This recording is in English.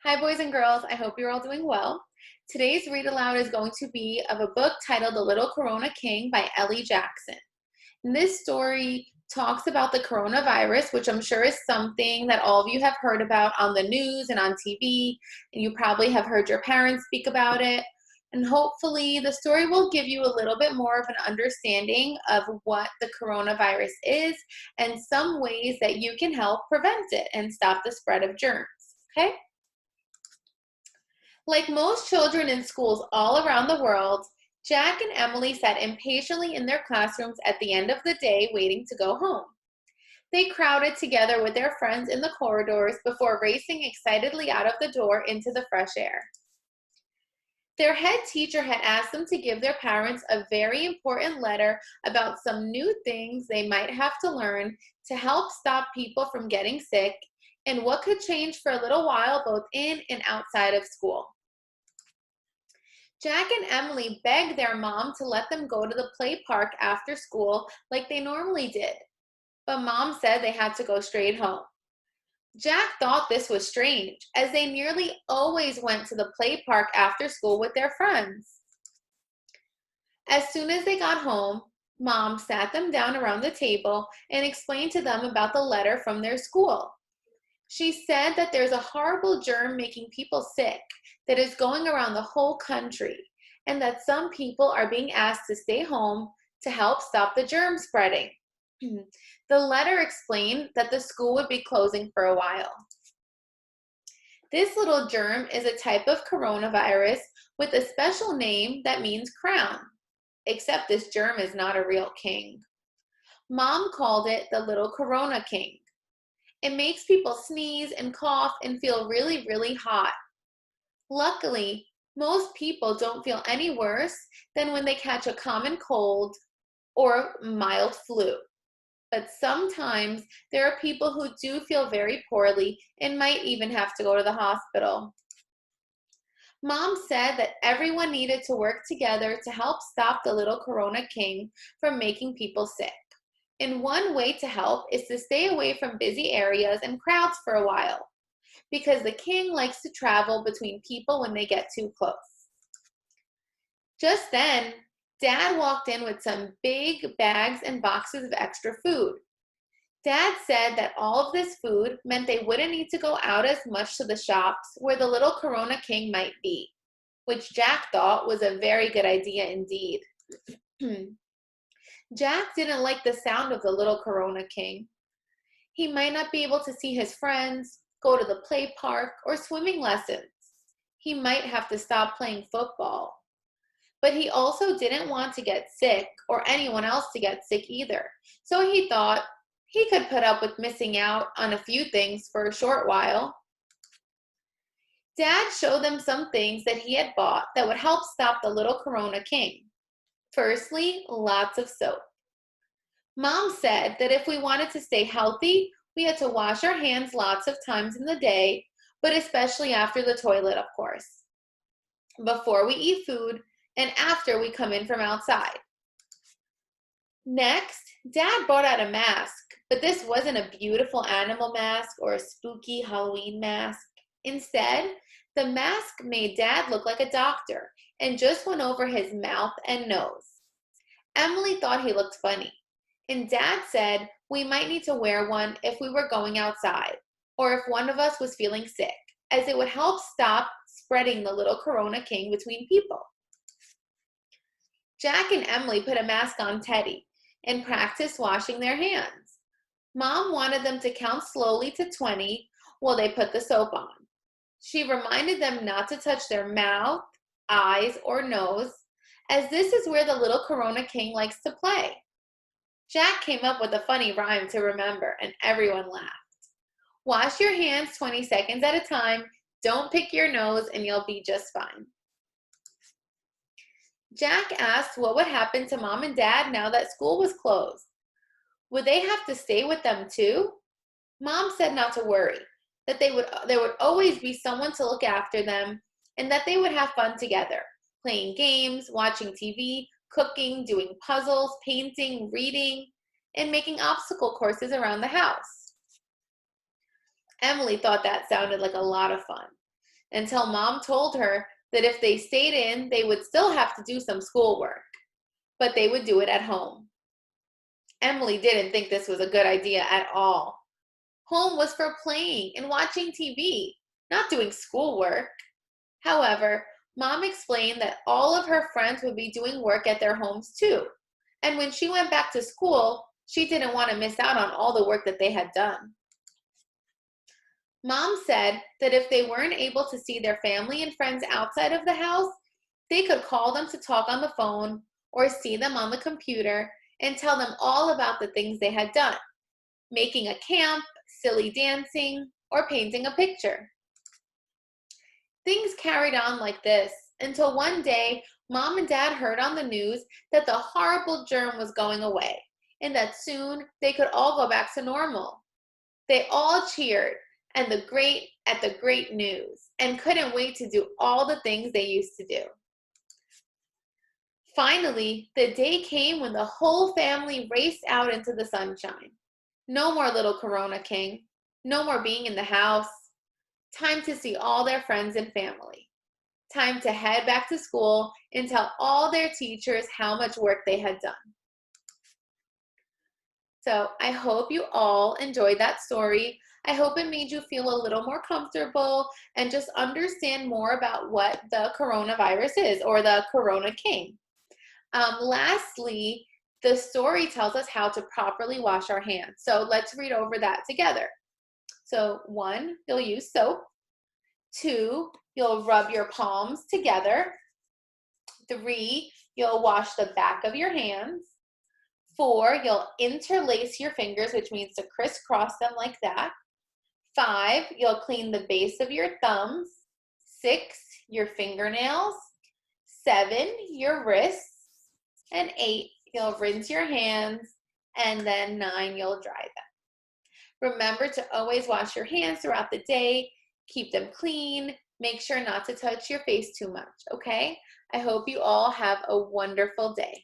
Hi, boys and girls. I hope you're all doing well. Today's read aloud is going to be of a book titled The Little Corona King by Ellie Jackson. And this story talks about the coronavirus, which I'm sure is something that all of you have heard about on the news and on TV, and you probably have heard your parents speak about it. And hopefully, the story will give you a little bit more of an understanding of what the coronavirus is and some ways that you can help prevent it and stop the spread of germs. Okay? Like most children in schools all around the world, Jack and Emily sat impatiently in their classrooms at the end of the day waiting to go home. They crowded together with their friends in the corridors before racing excitedly out of the door into the fresh air. Their head teacher had asked them to give their parents a very important letter about some new things they might have to learn to help stop people from getting sick and what could change for a little while both in and outside of school. Jack and Emily begged their mom to let them go to the play park after school like they normally did, but mom said they had to go straight home. Jack thought this was strange, as they nearly always went to the play park after school with their friends. As soon as they got home, mom sat them down around the table and explained to them about the letter from their school. She said that there's a horrible germ making people sick that is going around the whole country, and that some people are being asked to stay home to help stop the germ spreading. The letter explained that the school would be closing for a while. This little germ is a type of coronavirus with a special name that means crown, except this germ is not a real king. Mom called it the little Corona King. It makes people sneeze and cough and feel really, really hot. Luckily, most people don't feel any worse than when they catch a common cold or mild flu. But sometimes there are people who do feel very poorly and might even have to go to the hospital. Mom said that everyone needed to work together to help stop the little Corona King from making people sick. And one way to help is to stay away from busy areas and crowds for a while, because the king likes to travel between people when they get too close. Just then, Dad walked in with some big bags and boxes of extra food. Dad said that all of this food meant they wouldn't need to go out as much to the shops where the little Corona King might be, which Jack thought was a very good idea indeed. Jack didn't like the sound of the little Corona King. He might not be able to see his friends, go to the play park, or swimming lessons. He might have to stop playing football. But he also didn't want to get sick or anyone else to get sick either. So he thought he could put up with missing out on a few things for a short while. Dad showed them some things that he had bought that would help stop the little Corona King. Firstly, lots of soap. Mom said that if we wanted to stay healthy, we had to wash our hands lots of times in the day, but especially after the toilet, of course, before we eat food, and after we come in from outside. Next, Dad brought out a mask, but this wasn't a beautiful animal mask or a spooky Halloween mask. Instead, the mask made Dad look like a doctor and just went over his mouth and nose. Emily thought he looked funny, and Dad said we might need to wear one if we were going outside, or if one of us was feeling sick, as it would help stop spreading the little Corona King between people. Jack and Emily put a mask on Teddy and practiced washing their hands. Mom wanted them to count slowly to 20 while they put the soap on. She reminded them not to touch their mouth, eyes, or nose, as this is where the little Corona King likes to play. Jack came up with a funny rhyme to remember, and everyone laughed. Wash your hands 20 seconds at a time, don't pick your nose, and you'll be just fine. Jack asked what would happen to Mom and Dad now that school was closed. Would they have to stay with them too? Mom said not to worry, that there would always be someone to look after them, and that they would have fun together, playing games, watching TV, cooking, doing puzzles, painting, reading, and making obstacle courses around the house. Emily thought that sounded like a lot of fun. until Mom told her that if they stayed in, they would still have to do some schoolwork, but they would do it at home. Emily didn't think this was a good idea at all. Home was for playing and watching TV, not doing schoolwork. However, Mom explained that all of her friends would be doing work at their homes too. And when she went back to school, she didn't want to miss out on all the work that they had done. Mom said that if they weren't able to see their family and friends outside of the house, they could call them to talk on the phone or see them on the computer and tell them all about the things they had done, making a camp, silly dancing, or painting a picture. Things carried on like this until one day, Mom and Dad heard on the news that the horrible germ was going away and that soon they could all go back to normal. They all cheered at the great news and couldn't wait to do all the things they used to do. Finally, the day came when the whole family raced out into the sunshine. No more little Corona King. No more being in the house. Time to see all their friends and family. Time to head back to school and tell all their teachers how much work they had done. So I hope you all enjoyed that story. I hope it made you feel a little more comfortable and just understand more about what the coronavirus is, or the Corona King. Lastly, the story tells us how to properly wash our hands. So let's read over that together. So 1, you'll use soap. 2, you'll rub your palms together. 3, you'll wash the back of your hands. 4, you'll interlace your fingers, which means to crisscross them like that. 5, you'll clean the base of your thumbs. 6, your fingernails. 7, your wrists. And 8, you'll rinse your hands. And then 9, you'll dry them. Remember to always wash your hands throughout the day. Keep them clean. Make sure not to touch your face too much, okay? I hope you all have a wonderful day.